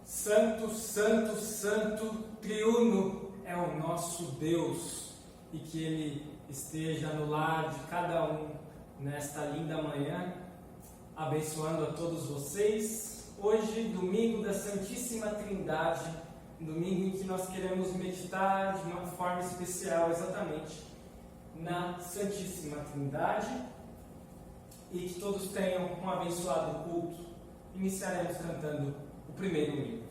Santo, Santo, Santo, Triuno é o nosso Deus, e que Ele esteja no lar de cada um nesta linda manhã, abençoando a todos vocês. Hoje, domingo da Santíssima Trindade, domingo em que nós queremos meditar de uma forma especial exatamente na Santíssima Trindade, e que todos tenham um abençoado culto. Iniciaremos cantando o primeiro hino.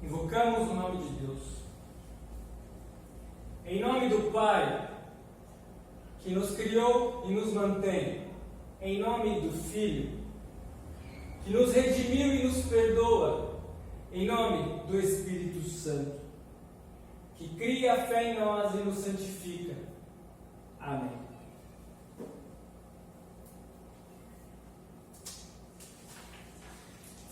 Invocamos o nome de Deus. Em nome do Pai, que nos criou e nos mantém. Em nome do Filho, que nos redimiu e nos perdoa. Em nome do Espírito Santo, que cria a fé em nós e nos santifica. Amém.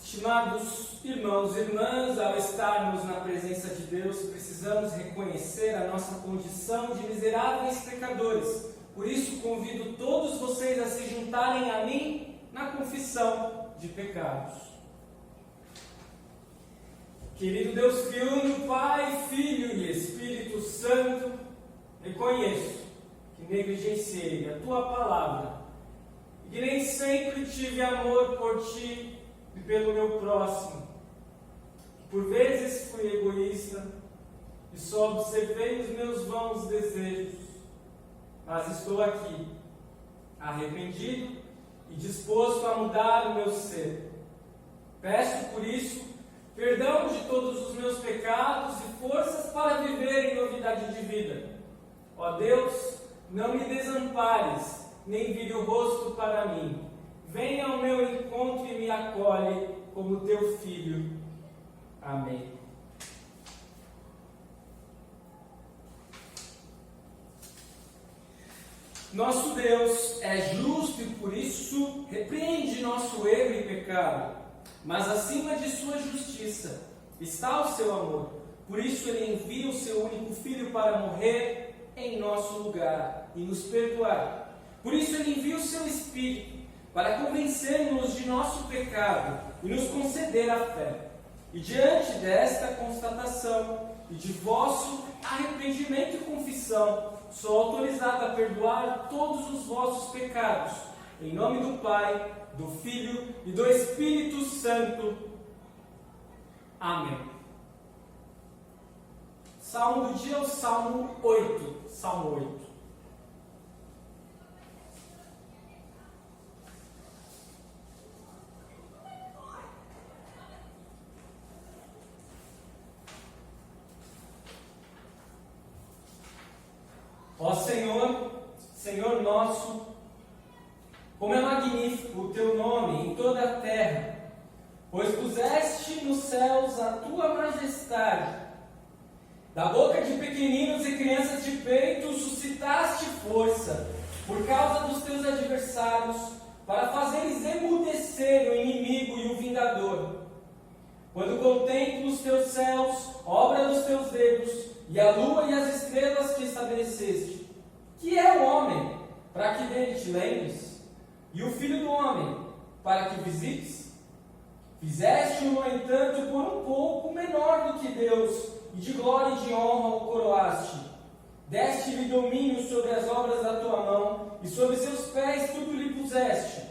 Estimados irmãos e irmãs, ao estarmos na presença de Deus, precisamos reconhecer a nossa condição de miseráveis pecadores. Por isso, convido todos vocês a se juntarem a mim na confissão de pecados. Querido Deus Triuno, Pai, Filho e Espírito Santo, reconheço que negligenciei a Tua palavra e que nem sempre tive amor por Ti e pelo meu próximo. Por vezes fui egoísta e só observei os meus vãos desejos, mas estou aqui, arrependido e disposto a mudar o meu ser. Peço por isso perdão de todos os meus pecados e forças para viver em novidade de vida. Ó Deus, não me desampares, nem vire o rosto para mim. Venha ao meu encontro e me acolhe como teu filho. Amém. Nosso Deus é justo e por isso repreende nosso erro e pecado, mas acima de sua justiça está o seu amor. Por isso ele envia o seu único Filho para morrer em nosso lugar e nos perdoar. Por isso ele envia o seu Espírito para convencer-nos de nosso pecado e nos conceder a fé. E diante desta constatação e de vosso arrependimento e confissão, sou autorizado a perdoar todos os vossos pecados. Em nome do Pai, do Filho e do Espírito Santo. Amém. Salmo do dia é o Salmo 8. Salmo 8. Ó Senhor, Senhor nosso, como é magnífico o teu nome em toda a terra, pois puseste nos céus a tua majestade. Da boca de pequeninos e crianças de peito suscitaste força, por causa dos teus adversários, para fazeres emudecer o inimigo e o vingador. Quando contemplo os teus céus, obra dos teus dedos, e a lua e as estrelas que estabeleceste, que é o homem, para que dele te lembres? E o filho do homem, para que visites? Fizeste-o, no entanto, por um pouco menor do que Deus, e de glória e de honra o coroaste. Deste-lhe domínio sobre as obras da tua mão, e sobre seus pés tudo lhe puseste,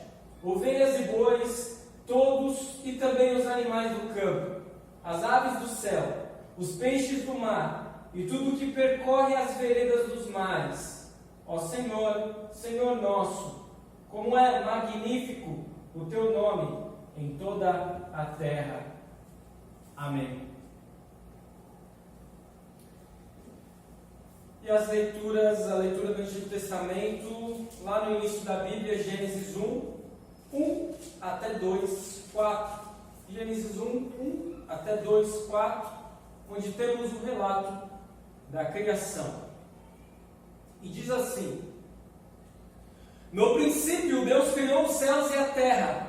ovelhas e bois, todos, e também os animais do campo, as aves do céu, os peixes do mar, e tudo que percorre as veredas dos mares. Ó Senhor, Senhor nosso, como é magnífico o teu nome em toda a terra. Amém. E as leituras, a leitura do Antigo Testamento, lá no início da Bíblia, Gênesis 1 até 2, 4. Gênesis 1 até 2, 4, onde temos o relato da criação. E diz assim: no princípio Deus criou os céus e a terra.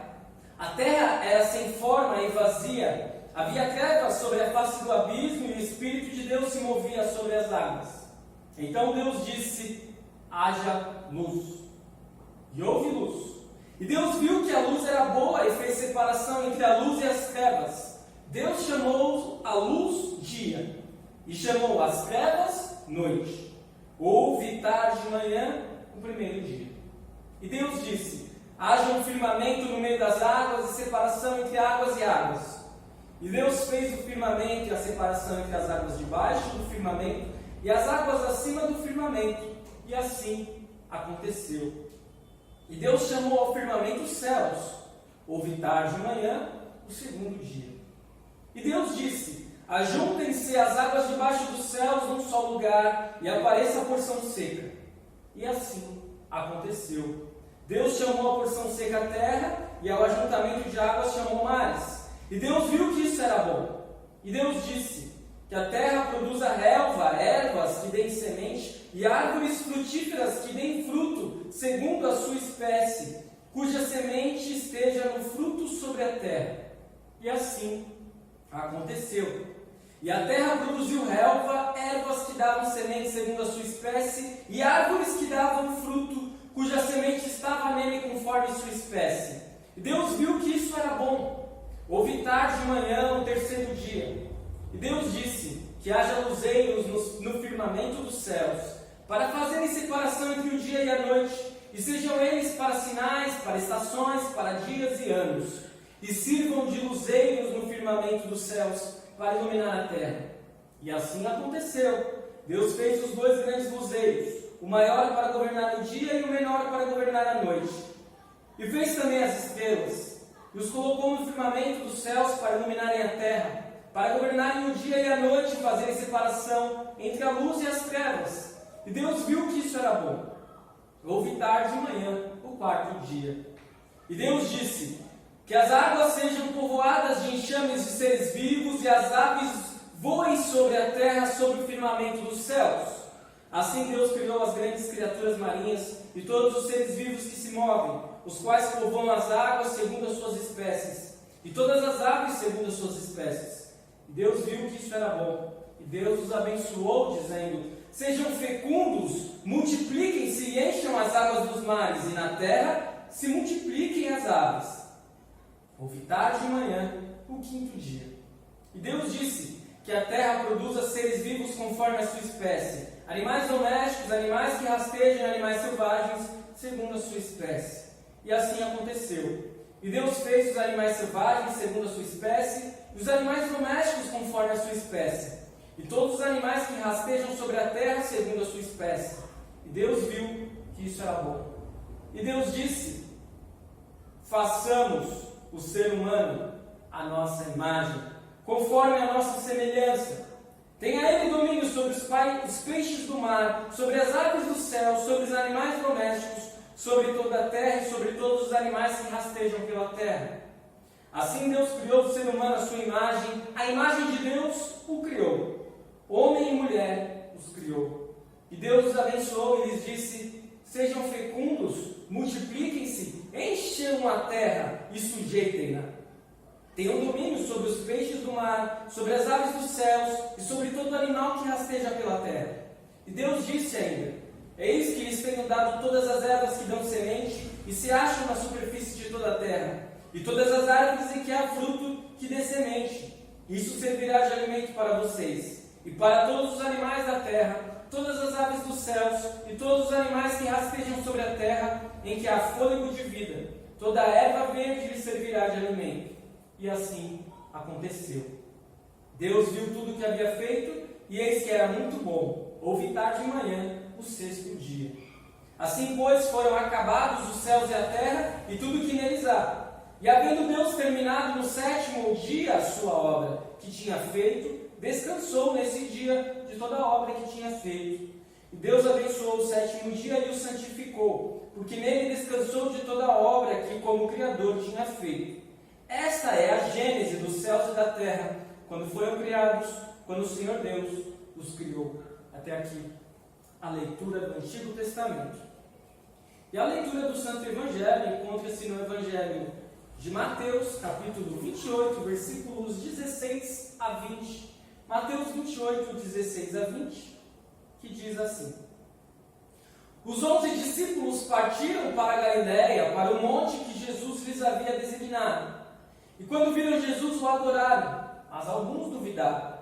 A terra era sem forma e vazia. Havia trevas sobre a face do abismo, e o Espírito de Deus se movia sobre as águas. Então Deus disse: haja luz. E houve luz. E Deus viu que a luz era boa e fez separação entre a luz e as trevas. Deus chamou a luz dia, e chamou as trevas noite. Houve tarde e manhã, o primeiro dia. E Deus disse: haja um firmamento no meio das águas e separação entre águas e águas. E Deus fez o firmamento e a separação entre as águas debaixo do firmamento e as águas acima do firmamento. E assim aconteceu. E Deus chamou ao firmamento os céus. Houve tarde e manhã, o segundo dia. E Deus disse: ajuntem-se as águas debaixo dos céus num só lugar, e apareça a porção seca. E assim aconteceu. Deus chamou a porção seca a terra, e ao ajuntamento de águas chamou mares. E Deus viu que isso era bom. E Deus disse: que a terra produza relva, ervas que deem semente, e árvores frutíferas que deem fruto, segundo a sua espécie, cuja semente esteja no fruto sobre a terra. E assim aconteceu. E a terra produziu relva, ervas que davam semente segundo a sua espécie, e árvores que davam fruto, cuja semente estava nele conforme sua espécie. E Deus viu que isso era bom. Houve tarde e manhã, o terceiro dia. E Deus disse: que haja luzeiros no firmamento dos céus, para fazerem separação entre o dia e a noite, e sejam eles para sinais, para estações, para dias e anos, e sirvam de luzeiros no firmamento dos céus, para iluminar a terra. E assim aconteceu. Deus fez os dois grandes luzeiros, o maior para governar o dia e o menor para governar a noite. E fez também as estrelas, e os colocou no firmamento dos céus para iluminarem a terra, para governarem o dia e a noite e fazerem separação entre a luz e as trevas. E Deus viu que isso era bom. Houve tarde e manhã, o quarto dia. E Deus disse: que as águas sejam povoadas de enxames de seres vivos, e as aves voem sobre a terra, sobre o firmamento dos céus. Assim Deus criou as grandes criaturas marinhas e todos os seres vivos que se movem, os quais povoam as águas segundo as suas espécies, e todas as aves segundo as suas espécies. E Deus viu que isso era bom, e Deus os abençoou, dizendo: sejam fecundos, multipliquem-se e encham as águas dos mares, e na terra se multipliquem as aves. Houve tarde e manhã, o quinto dia. E Deus disse que a terra produza seres vivos conforme a sua espécie, animais domésticos, animais que rastejam, animais selvagens, segundo a sua espécie. E assim aconteceu. E Deus fez os animais selvagens segundo a sua espécie, e os animais domésticos conforme a sua espécie, e todos os animais que rastejam sobre a terra segundo a sua espécie. E Deus viu que isso era bom. E Deus disse: façamos o ser humano à nossa imagem, conforme a nossa semelhança. Tenha ele domínio sobre os peixes do mar, sobre as aves do céu, sobre os animais domésticos, sobre toda a terra e sobre todos os animais que rastejam pela terra. Assim Deus criou o ser humano à sua imagem, a imagem de Deus o criou. Homem e mulher os criou. E Deus os abençoou e lhes disse: sejam fecundos, multipliquem-se, encham a terra e sujeitem-na. Tenham domínio sobre os peixes do mar, sobre as aves dos céus e sobre todo animal que rasteja pela terra. E Deus disse ainda: eis que lhes tenho dado todas as ervas que dão semente e se acham na superfície de toda a terra, e todas as árvores em que há fruto que dê semente. Isso servirá de alimento para vocês, e para todos os animais da terra, todas as aves dos céus e todos os animais que rastejam sobre a terra, em que há fôlego de vida. Toda a erva verde lhes servirá de alimento. E assim aconteceu. Deus viu tudo o que havia feito, e eis que era muito bom. Houve tarde e manhã, o sexto dia. Assim, pois, foram acabados os céus e a terra, e tudo o que neles há. E havendo Deus terminado no sétimo dia a sua obra que tinha feito, descansou nesse dia de toda a obra que tinha feito. E Deus abençoou o sétimo dia e o santificou, porque nele descansou de toda a obra que, como Criador, tinha feito. Esta é a gênese dos céus e da terra, quando foram criados, quando o Senhor Deus os criou. Até aqui, a leitura do Antigo Testamento. E a leitura do Santo Evangelho encontra-se no Evangelho de Mateus, capítulo 28, versículos 16 a 20. Mateus 28, 16 a 20, que diz assim: os 11 discípulos partiram para a Galiléia, para o monte que Jesus lhes havia designado. E quando viram Jesus, o adoraram, mas alguns duvidaram.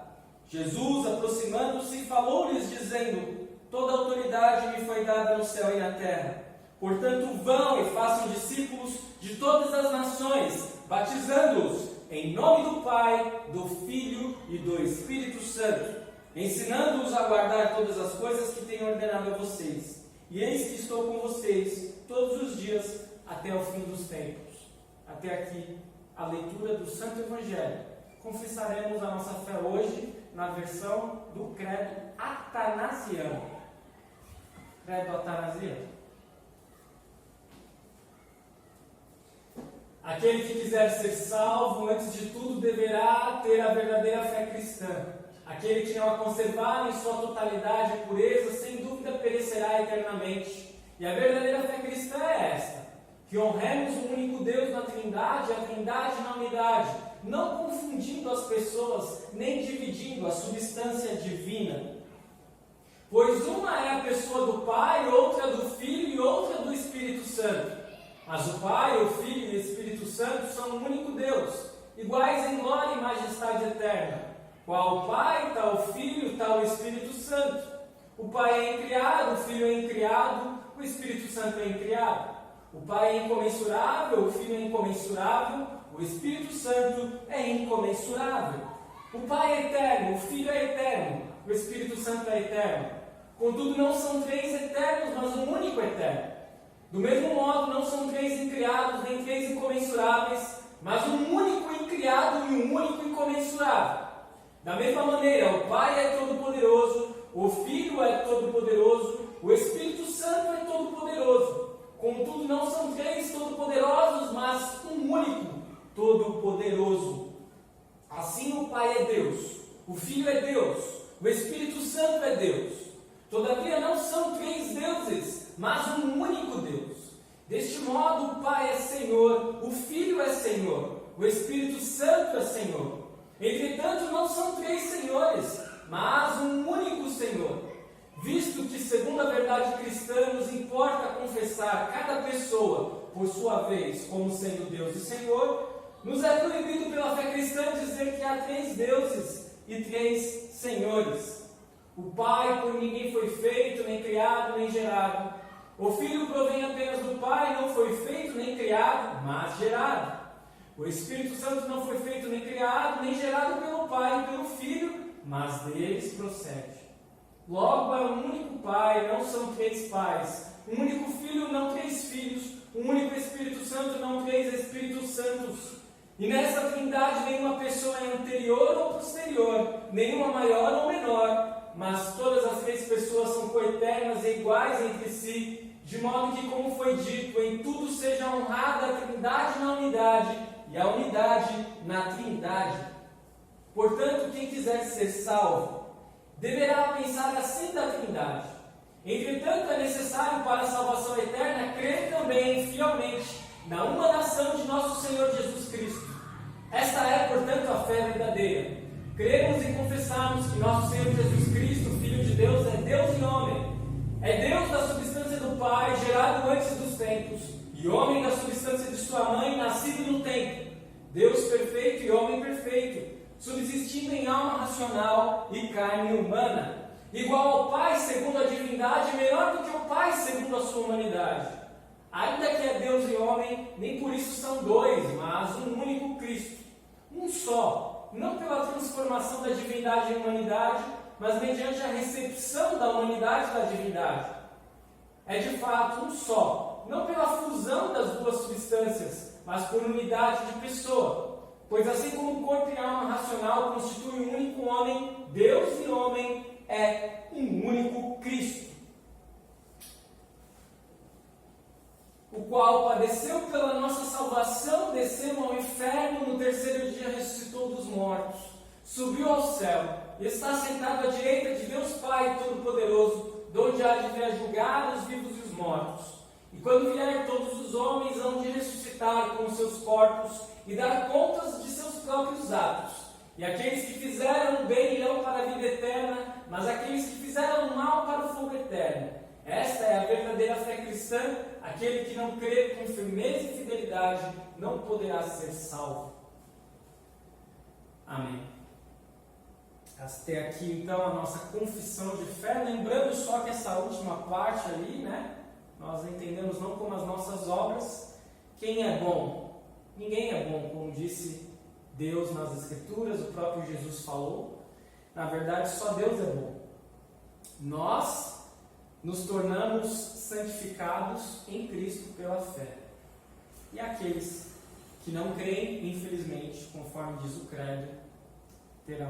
Jesus, aproximando-se, falou-lhes, dizendo: toda autoridade me foi dada no céu e na terra. Portanto, vão e façam discípulos de todas as nações, batizando-os em nome do Pai, do Filho e do Espírito Santo, ensinando-os a guardar todas as coisas que tenho ordenado a vocês. E eis que estou com vocês todos os dias até o fim dos tempos. Até aqui a leitura do Santo Evangelho. Confessaremos a nossa fé hoje na versão do credo atanasiano. Credo atanasiano. Aquele que quiser ser salvo, antes de tudo, deverá ter a verdadeira fé cristã. Aquele que não a conservar em sua totalidade e pureza, sem dúvida perecerá eternamente. E a verdadeira fé cristã é esta: que honremos o único Deus na Trindade, a Trindade na unidade, não confundindo as pessoas, nem dividindo a substância divina. Pois uma é a pessoa do Pai, outra do Filho e outra do Espírito Santo. Mas o Pai, o Filho e o Espírito Santo são um único Deus, iguais em glória e majestade eterna. Qual o Pai, tal o Filho, tal o Espírito Santo. O Pai é incriado, o Filho é incriado, o Espírito Santo é incriado. O Pai é incomensurável, o Filho é incomensurável, o Espírito Santo é incomensurável. O Pai é eterno, o Filho é eterno, o Espírito Santo é eterno. Contudo, não são três eternos, mas um único eterno. Do mesmo modo, não são três incriados, nem três incomensuráveis, mas um único incriado e um único incomensurável. Da mesma maneira, o Pai é todo-poderoso, o Filho é todo-poderoso, o Espírito Santo é todo-poderoso. Contudo, não são três todo-poderosos, mas um único todo-poderoso. Assim, o Pai é Deus, o Filho é Deus, o Espírito Santo é Deus. Todavia não são três deuses, mas um único Deus. Deste modo, o Pai é Senhor, o Filho é Senhor, o Espírito Santo é Senhor. Entretanto, não são três senhores, mas um único Senhor. Visto que, segundo a verdade cristã, nos importa confessar cada pessoa, por sua vez, como sendo Deus e Senhor, nos é proibido pela fé cristã dizer que há três deuses e três senhores. O Pai por ninguém foi feito, nem criado, nem gerado. O Filho provém apenas do Pai, não foi feito nem criado, mas gerado. O Espírito Santo não foi feito nem criado, nem gerado pelo Pai e pelo Filho, mas deles procede. Logo é um único Pai, não são três pais. Um único Filho, não três filhos. Um único Espírito Santo, não três Espíritos Santos. E nessa trindade nenhuma pessoa é anterior ou posterior, nenhuma maior ou menor, mas todas as três pessoas são coeternas e iguais entre si, de modo que, como foi dito, em tudo seja honrada a trindade na unidade e a unidade na trindade. Portanto, quem quiser ser salvo, deverá pensar assim da trindade. Entretanto, é necessário para a salvação eterna crer também fielmente na humanação de nosso Senhor Jesus Cristo. Esta é, portanto, a fé verdadeira. Cremos e confessamos que nosso Senhor Jesus Cristo, Filho de Deus, é Deus e homem. É Deus da substância do Pai, gerado antes dos tempos, e homem da substância de sua mãe, nascido no tempo. Deus perfeito e homem perfeito, subsistindo em alma racional e carne humana. Igual ao Pai segundo a divindade, menor do que o Pai segundo a sua humanidade. Ainda que é Deus e homem, nem por isso são dois, mas um único Cristo. Um só, não pela transformação da divindade em humanidade, mas mediante a recepção da humanidade da divindade. É de fato um só, não pela fusão das duas substâncias, mas por unidade de pessoa. Pois assim como o corpo e a alma racional constituem um único homem, Deus e homem é um único Cristo, o qual padeceu pela nossa salvação, desceu ao inferno, no terceiro dia ressuscitou dos mortos, subiu ao céu, e está sentado à direita de Deus Pai Todo-Poderoso, de onde há de vir julgar os vivos e os mortos. E quando vier, todos os homens hão de ressuscitar com os seus corpos e dar contas de seus próprios atos. E aqueles que fizeram o bem irão para a vida eterna, mas aqueles que fizeram o mal para o fogo eterno. Esta é a verdadeira fé cristã. Aquele que não crê com firmeza e fidelidade não poderá ser salvo. Amém. Até aqui então a nossa confissão de fé. Lembrando só que essa última parte ali, né? Nós entendemos não como as nossas obras. Quem é bom? Ninguém é bom, como disse Deus nas Escrituras, o próprio Jesus falou. Na verdade, só Deus é bom. Nós nos tornamos santificados em Cristo pela fé. E aqueles que não creem, infelizmente, conforme diz o credo, terão.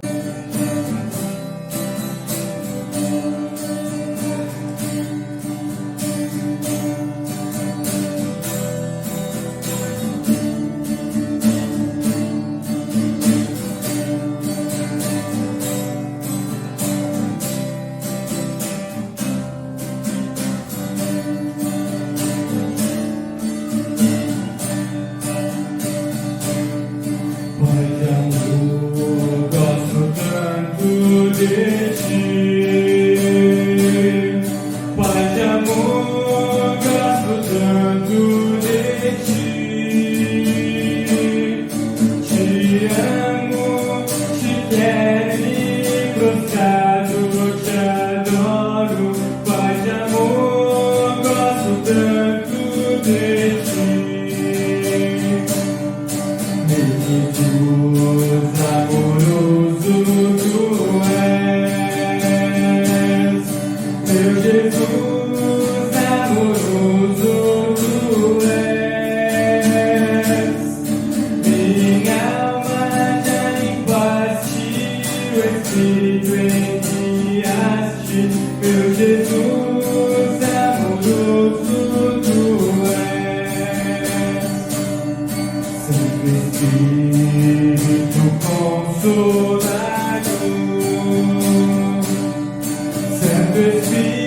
Santo Espírito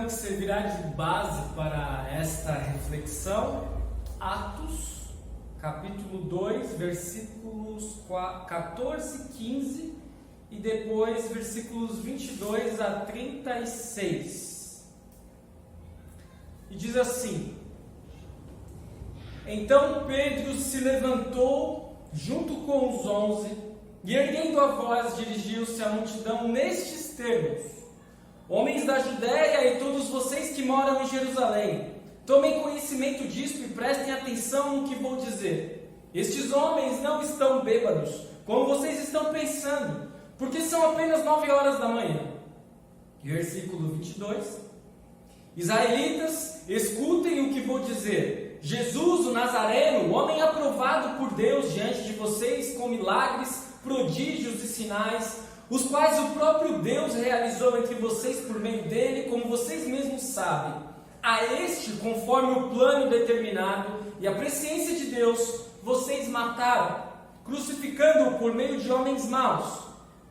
que servirá de base para esta reflexão, Atos, capítulo 2, versículos 14 e 15, e depois versículos 22 a 36. E diz assim: Então Pedro se levantou junto com os 11 e, erguendo a voz, dirigiu-se à multidão nestes termos: Homens da Judéia e todos vocês que moram em Jerusalém, tomem conhecimento disto e prestem atenção no que vou dizer. Estes homens não estão bêbados, como vocês estão pensando, porque são apenas 9 horas da manhã. Versículo 22. Israelitas, escutem o que vou dizer. Jesus, o Nazareno, homem aprovado por Deus diante de vocês com milagres, prodígios e sinais, os quais o próprio Deus realizou entre vocês por meio dele, como vocês mesmos sabem. A este, conforme o plano determinado e a presciência de Deus, vocês mataram, crucificando-o por meio de homens maus.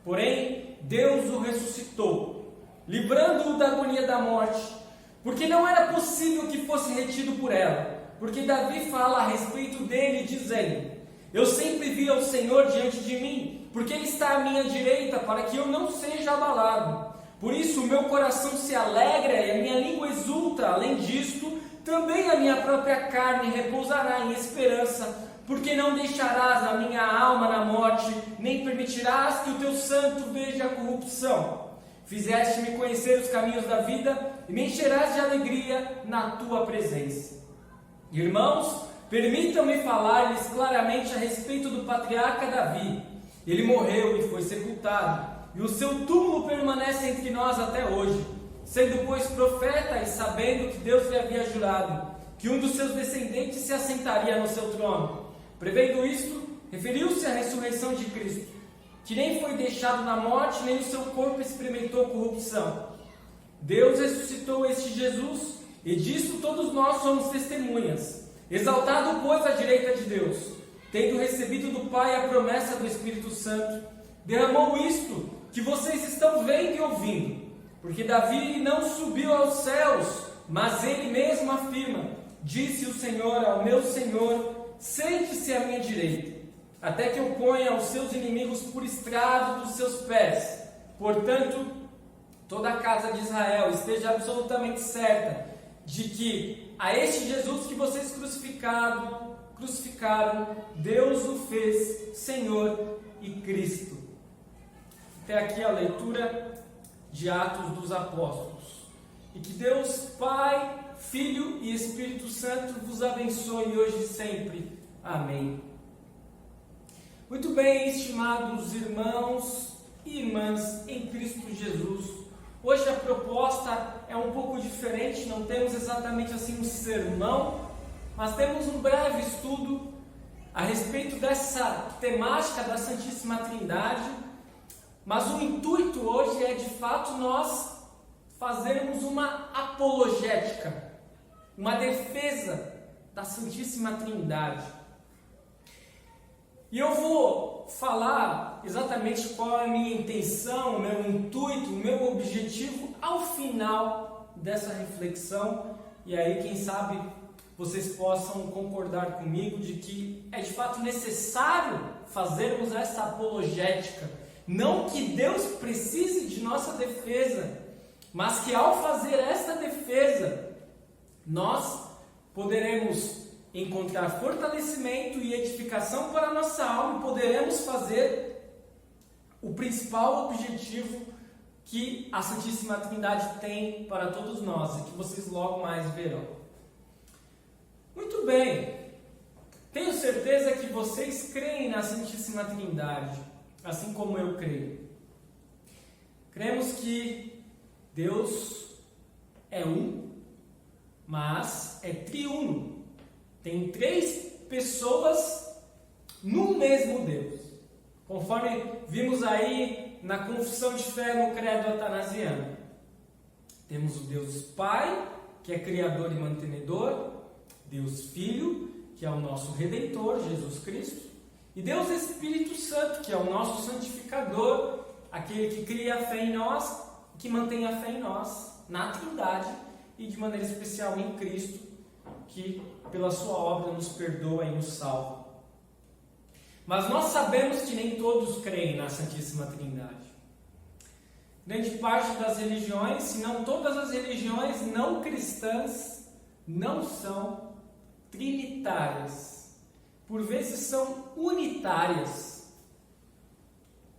Porém, Deus o ressuscitou, livrando-o da agonia da morte, porque não era possível que fosse retido por ela. Porque Davi fala a respeito dele, dizendo: Eu sempre vi ao Senhor diante de mim, porque Ele está à minha direita, para que eu não seja abalado. Por isso o meu coração se alegra e a minha língua exulta. Além disto, também a minha própria carne repousará em esperança, porque não deixarás a minha alma na morte, nem permitirás que o teu santo veja a corrupção. Fizeste-me conhecer os caminhos da vida e me encherás de alegria na tua presença. Irmãos, permitam-me falar-lhes claramente a respeito do patriarca Davi. Ele morreu e foi sepultado, e o seu túmulo permanece entre nós até hoje, sendo pois profeta e sabendo que Deus lhe havia jurado que um dos seus descendentes se assentaria no seu trono. Prevendo isto, referiu-se à ressurreição de Cristo, que nem foi deixado na morte, nem o seu corpo experimentou corrupção. Deus ressuscitou este Jesus, e disso todos nós somos testemunhas. Exaltado, pois, à direita de Deus, tendo recebido do Pai a promessa do Espírito Santo, derramou isto que vocês estão vendo e ouvindo. Porque Davi não subiu aos céus, mas ele mesmo afirma: Disse o Senhor ao meu Senhor: Sente-se à minha direita, até que eu ponha os seus inimigos por estrado dos seus pés. Portanto, toda a casa de Israel esteja absolutamente certa de que a este Jesus que vocês crucificaram, Deus o fez Senhor e Cristo. Até aqui a leitura de Atos dos Apóstolos. E que Deus Pai, Filho e Espírito Santo vos abençoe hoje e sempre. Amém. Muito bem, estimados irmãos e irmãs em Cristo Jesus. Hoje a proposta é um pouco diferente, não temos exatamente assim um sermão, mas temos um breve estudo a respeito dessa temática da Santíssima Trindade. Mas o intuito hoje é de fato nós fazermos uma apologética, uma defesa da Santíssima Trindade. E eu vou falar exatamente qual é a minha intenção, o meu intuito, o meu objetivo ao final dessa reflexão. E aí, quem sabe, vocês possam concordar comigo de que é de fato necessário fazermos essa apologética. Não que Deus precise de nossa defesa, mas que ao fazer esta defesa, nós poderemos encontrar fortalecimento e edificação para a nossa alma e poderemos fazer o principal objetivo que a Santíssima Trindade tem para todos nós e que vocês logo mais verão. Muito bem, tenho certeza que vocês creem na Santíssima Trindade, assim como eu creio. Cremos que Deus é um, mas é triuno. Tem 3 pessoas no mesmo Deus. Conforme vimos aí na confissão de fé no credo atanasiano. Temos o Deus Pai, que é Criador e mantenedor. Deus Filho, que é o nosso Redentor, Jesus Cristo. E Deus Espírito Santo, que é o nosso santificador, aquele que cria a fé em nós, que mantém a fé em nós, na Trindade, e de maneira especial em Cristo, que pela sua obra nos perdoa e nos salva. Mas nós sabemos que nem todos creem na Santíssima Trindade. Grande parte das religiões, se não todas as religiões não cristãs, não são trinitárias. Por vezes são unitárias.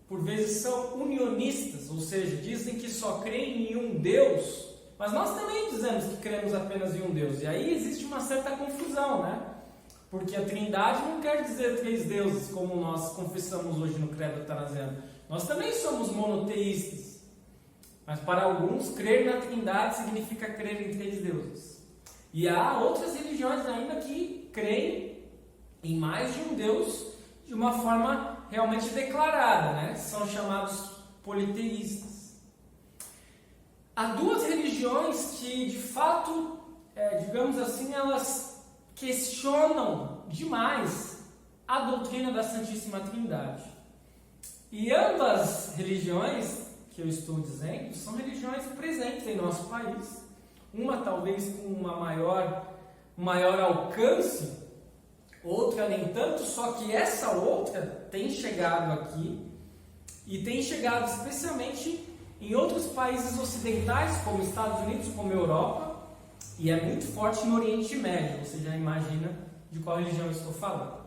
Por vezes são unionistas, ou seja, dizem que só creem em um Deus, mas nós também dizemos que cremos apenas em um Deus. E aí existe uma certa confusão, né? Porque a Trindade não quer dizer três deuses, como nós confessamos hoje no Credo Atanaziano. Nós também somos monoteístas. Mas para alguns, crer na Trindade significa crer em três deuses. E há outras religiões ainda que creem em mais de um Deus de uma forma realmente declarada, né? São chamados politeístas. Há duas religiões que, de fato, digamos assim, elas questionam demais a doutrina da Santíssima Trindade. E ambas religiões que eu estou dizendo são religiões presentes em nosso país. Uma talvez com um maior alcance, outra nem tanto, só que essa outra tem chegado aqui e tem chegado especialmente em outros países ocidentais, como Estados Unidos, como Europa, e é muito forte no Oriente Médio. Você já imagina de qual religião eu estou falando.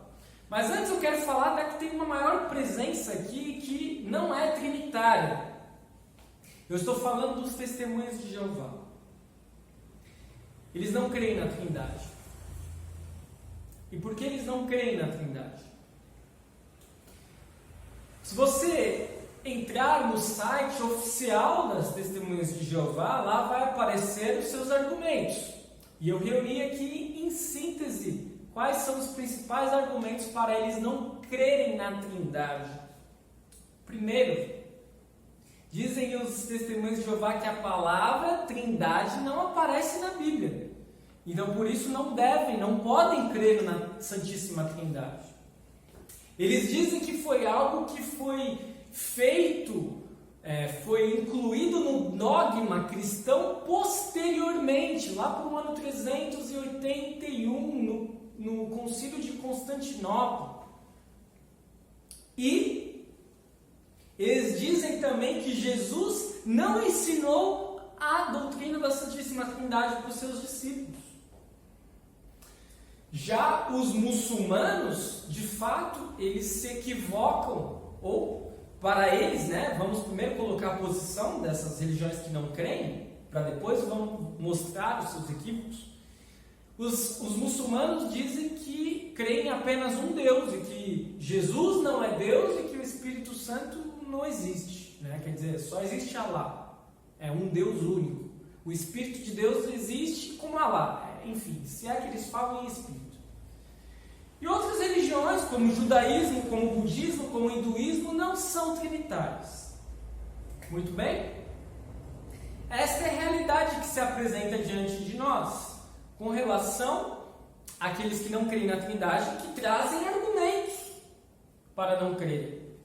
Mas antes eu quero falar da que tem uma maior presença aqui, que não é trinitária. Eu estou falando dos Testemunhas de Jeová. Eles não creem na Trindade. E por que eles não creem na Trindade? Se você entrar no site oficial das Testemunhas de Jeová, lá vai aparecer os seus argumentos. E eu reuni aqui, em síntese, quais são os principais argumentos para eles não crerem na Trindade. Primeiro, dizem os Testemunhas de Jeová que a palavra Trindade não aparece na Bíblia. Então, por isso, não podem crer na Santíssima Trindade. Eles dizem que foi algo que foi feito, foi incluído no dogma cristão posteriormente, lá para o ano 381, no Concílio de Constantinopla. E eles dizem também que Jesus não ensinou a doutrina da Santíssima Trindade para os seus discípulos. Já os muçulmanos, de fato, eles se equivocam, ou para eles, né, vamos primeiro colocar a posição dessas religiões que não creem, para depois vamos mostrar os seus equívocos. Os muçulmanos dizem que creem em apenas um Deus, e que Jesus não é Deus e que o Espírito Santo não existe, né? Quer dizer, só existe Alá, é um Deus único. O Espírito de Deus existe como Alá, enfim, se é que eles falam em Espírito. E outras religiões, como o judaísmo, como o budismo, como o hinduísmo, não são trinitárias. Muito bem? Esta é a realidade que se apresenta diante de nós, com relação àqueles que não creem na Trindade, que trazem argumentos para não crer.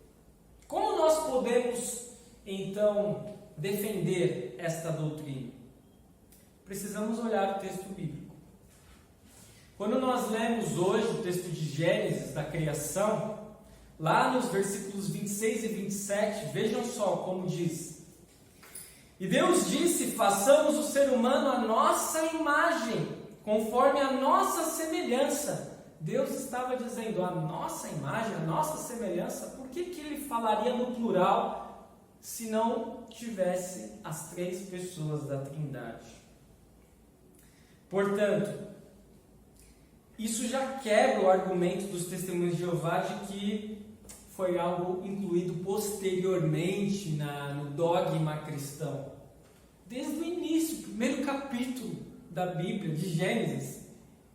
Como nós podemos, então, defender esta doutrina? Precisamos olhar o texto bíblico. Quando nós lemos hoje o texto de Gênesis, da criação, lá nos versículos 26 e 27, vejam só como diz: E Deus disse, façamos o ser humano à nossa imagem, conforme a nossa semelhança. Deus estava dizendo a nossa imagem, a nossa semelhança. Por que ele falaria no plural se não tivesse as três pessoas da Trindade? Portanto, isso já quebra o argumento dos Testemunhos de Jeová de que foi algo incluído posteriormente no dogma cristão. Desde o início, primeiro capítulo da Bíblia, de Gênesis,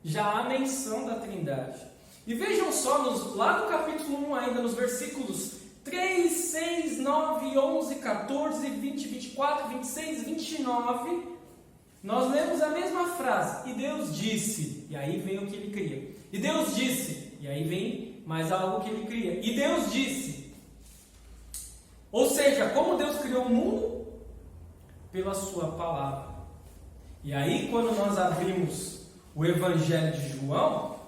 já há menção da Trindade. E vejam só, lá no capítulo 1 ainda, nos versículos 3, 6, 9, 11, 14, 20, 24, 26, 29... nós lemos a mesma frase, e Deus disse, e aí vem o que ele cria. E Deus disse, e aí vem mais algo que ele cria. E Deus disse. Ou seja, como Deus criou o mundo? Pela sua palavra. E aí, quando nós abrimos o Evangelho de João,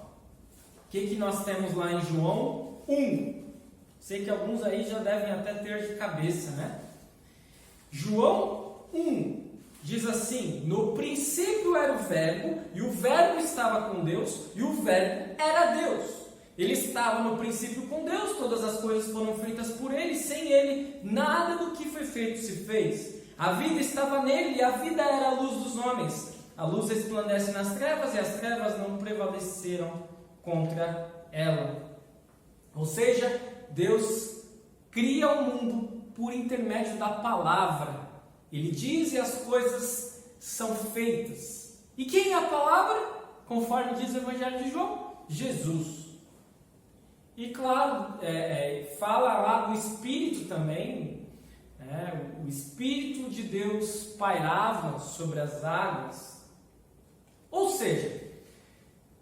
o que nós temos lá em João 1? Sei que alguns aí já devem até ter de cabeça, né? João 1 diz assim: no princípio era o Verbo, e o Verbo estava com Deus, e o Verbo era Deus. Ele estava no princípio com Deus, todas as coisas foram feitas por Ele, sem Ele nada do que foi feito se fez. A vida estava nele, e a vida era a luz dos homens. A luz resplandece nas trevas, e as trevas não prevaleceram contra ela. Ou seja, Deus cria o mundo por intermédio da palavra. Ele diz e as coisas são feitas. E quem é a palavra? Conforme diz o Evangelho de João, Jesus. E claro, fala lá do Espírito também. O Espírito de Deus pairava sobre as águas. Ou seja,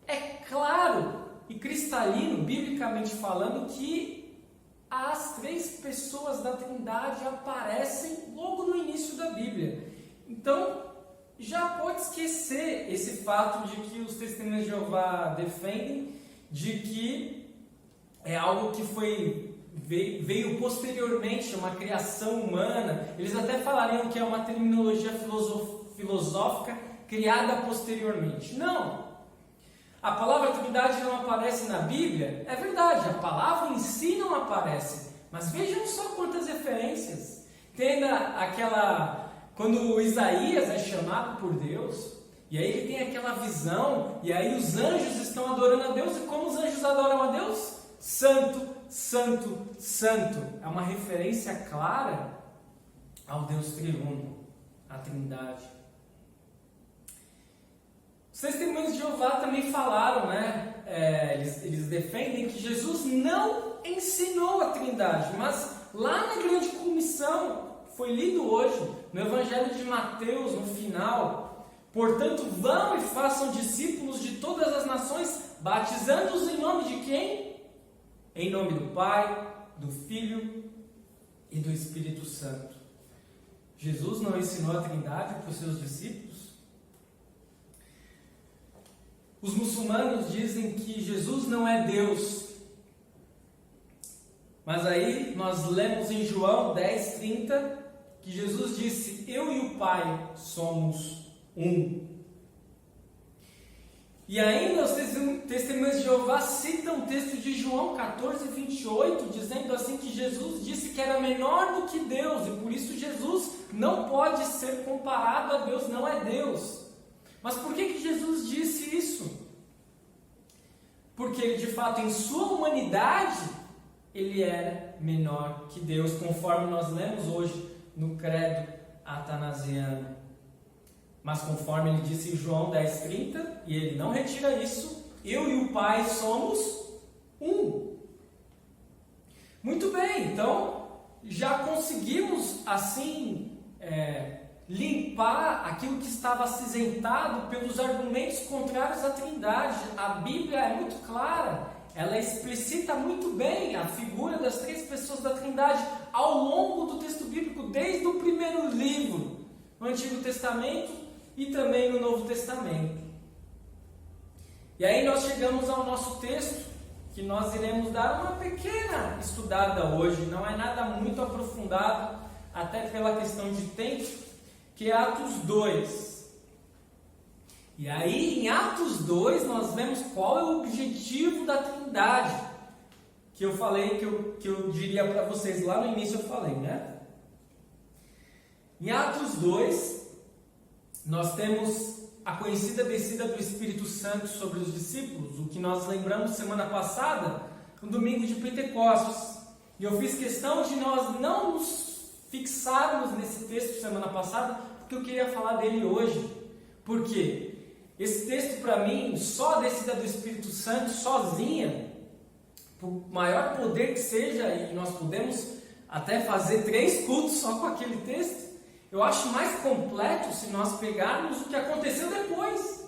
é claro e cristalino, biblicamente falando, que as três pessoas da Trindade aparecem logo no início da Bíblia. Então, já pode esquecer esse fato de que os testemunhos de Jeová defendem, de que é algo que veio posteriormente, uma criação humana. Eles até falariam que é uma terminologia filosófica criada posteriormente. Não! A palavra Trindade não aparece na Bíblia, é verdade, a palavra em si não aparece, mas vejam só quantas referências. Tem quando Isaías é chamado por Deus, e aí ele tem aquela visão, e aí os anjos estão adorando a Deus, e como os anjos adoram a Deus? Santo, Santo, Santo. É uma referência clara ao Deus triuno, à Trindade. Os testemunhos de Jeová também falaram, né? Eles defendem que Jesus não ensinou a Trindade, mas lá na grande comissão, foi lido hoje, no Evangelho de Mateus, no final: portanto, vão e façam discípulos de todas as nações, batizando-os em nome de quem? Em nome do Pai, do Filho e do Espírito Santo. Jesus não ensinou a Trindade para os seus discípulos? Os muçulmanos dizem que Jesus não é Deus. Mas aí nós lemos em João 10:30 que Jesus disse: eu e o Pai somos um. E ainda os testemunhos de Jeová citam o texto de João 14:28, dizendo assim que Jesus disse que era menor do que Deus, e por isso Jesus não pode ser comparado a Deus, não é Deus. Mas por que Jesus disse isso? Porque ele, de fato, em sua humanidade, ele era menor que Deus, conforme nós lemos hoje no credo atanasiano. Mas conforme ele disse em João 10:30, e ele não retira isso, eu e o Pai somos um. Muito bem, então já conseguimos assim limpar aquilo que estava acinzentado pelos argumentos contrários à Trindade. A Bíblia é muito clara, ela explicita muito bem a figura das três pessoas da Trindade ao longo do texto bíblico, desde o primeiro livro, no Antigo Testamento e também no Novo Testamento. E aí nós chegamos ao nosso texto, que nós iremos dar uma pequena estudada hoje, não é nada muito aprofundado, até pela questão de tempo, que é Atos 2. E aí em Atos 2 nós vemos qual é o objetivo da Trindade, que eu falei, que eu diria para vocês lá no início, eu falei, né? Em Atos 2 nós temos a conhecida descida do Espírito Santo sobre os discípulos, o que nós lembramos semana passada, no domingo de Pentecostes. E eu fiz questão de nós não nos fixarmos nesse texto semana passada, porque eu queria falar dele hoje. Por quê? Esse texto, para mim, só a descida do Espírito Santo sozinha, por maior poder que seja, e nós podemos até fazer 3 cultos só com aquele texto, eu acho mais completo se nós pegarmos o que aconteceu depois.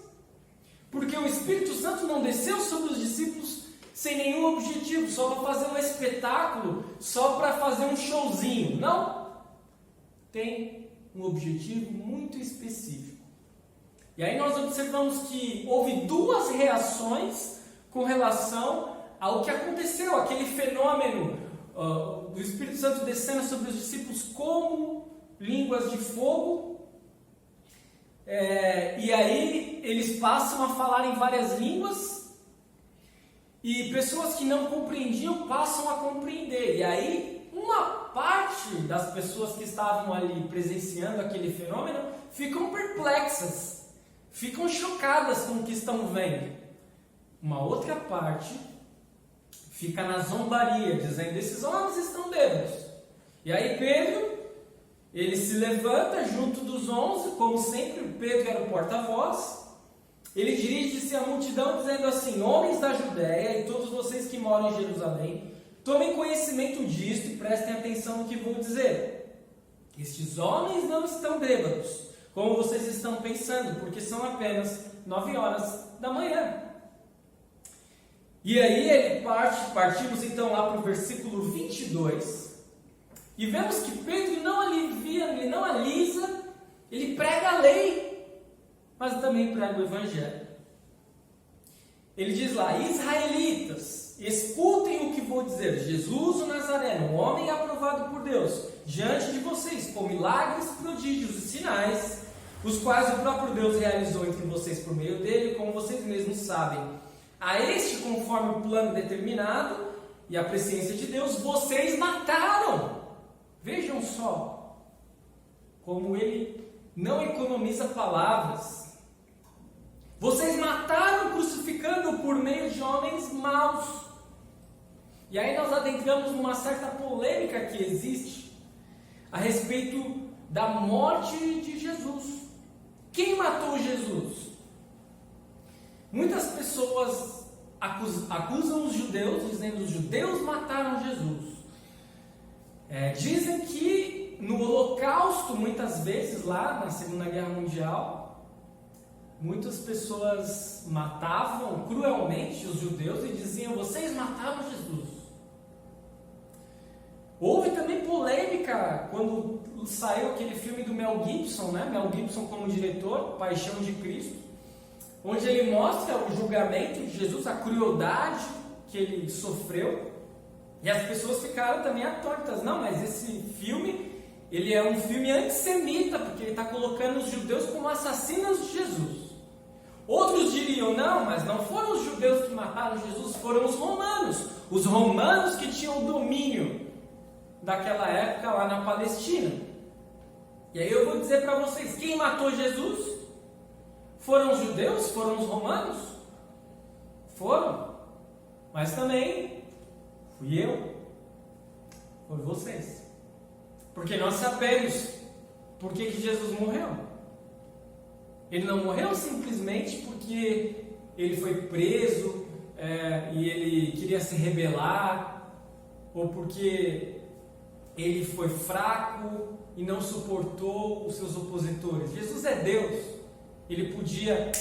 Porque o Espírito Santo não desceu sobre os discípulos sem nenhum objetivo, só para fazer um espetáculo, só para fazer um showzinho. Não! Tem um objetivo muito específico. E aí nós observamos que houve duas reações com relação ao que aconteceu, aquele fenômeno do Espírito Santo descendo sobre os discípulos como línguas de fogo. E aí eles passam a falar em várias línguas e pessoas que não compreendiam passam a compreender. E aí uma parte das pessoas que estavam ali presenciando aquele fenômeno ficam perplexas, ficam chocadas com o que estão vendo. Uma outra parte fica na zombaria, dizendo: esses homens estão bêbados. E aí Pedro, ele se levanta junto dos 11, como sempre, Pedro era o porta-voz. Ele dirige-se à multidão dizendo assim: homens da Judéia e todos vocês que moram em Jerusalém, tomem conhecimento disto e prestem atenção no que vou dizer. Estes homens não estão bêbados, como vocês estão pensando, porque são apenas 9 horas da manhã. E aí partimos então lá para o versículo 22, e vemos que Pedro não alivia, ele não alisa, ele prega a lei, mas também prega o evangelho. Ele diz lá: israelitas, escutem o que vou dizer. Jesus o Nazareno, um homem aprovado por Deus, diante de vocês, com milagres, prodígios e sinais, os quais o próprio Deus realizou entre vocês por meio dele, como vocês mesmos sabem. A este, conforme o plano determinado e a presciência de Deus, vocês mataram. Vejam só como ele não economiza palavras. Vocês mataram crucificando por meio de homens maus. E aí nós adentramos numa certa polêmica que existe a respeito da morte de Jesus. Quem matou Jesus? Muitas pessoas acusam os judeus, dizendo que os judeus mataram Jesus. Dizem que no Holocausto, muitas vezes lá na Segunda Guerra Mundial, muitas pessoas matavam cruelmente os judeus e diziam: vocês mataram Jesus. Houve também polêmica quando saiu aquele filme do Mel Gibson, né? Mel Gibson como diretor, Paixão de Cristo, onde ele mostra o julgamento de Jesus, a crueldade que ele sofreu, e as pessoas ficaram também atónitas. Não, mas esse filme, ele é um filme antissemita, porque ele está colocando os judeus como assassinos de Jesus. Outros diriam: não, mas não foram os judeus que mataram Jesus, foram os romanos que tinham o domínio daquela época lá na Palestina. E aí eu vou dizer para vocês, quem matou Jesus? Foram os judeus? Foram os romanos? Foram. Mas também fui eu. Foi vocês. Porque nós sabemos por que Jesus morreu. Ele não morreu simplesmente porque ele foi preso e ele queria se rebelar, ou porque ele foi fraco e não suportou os seus opositores. Jesus é Deus. Ele podia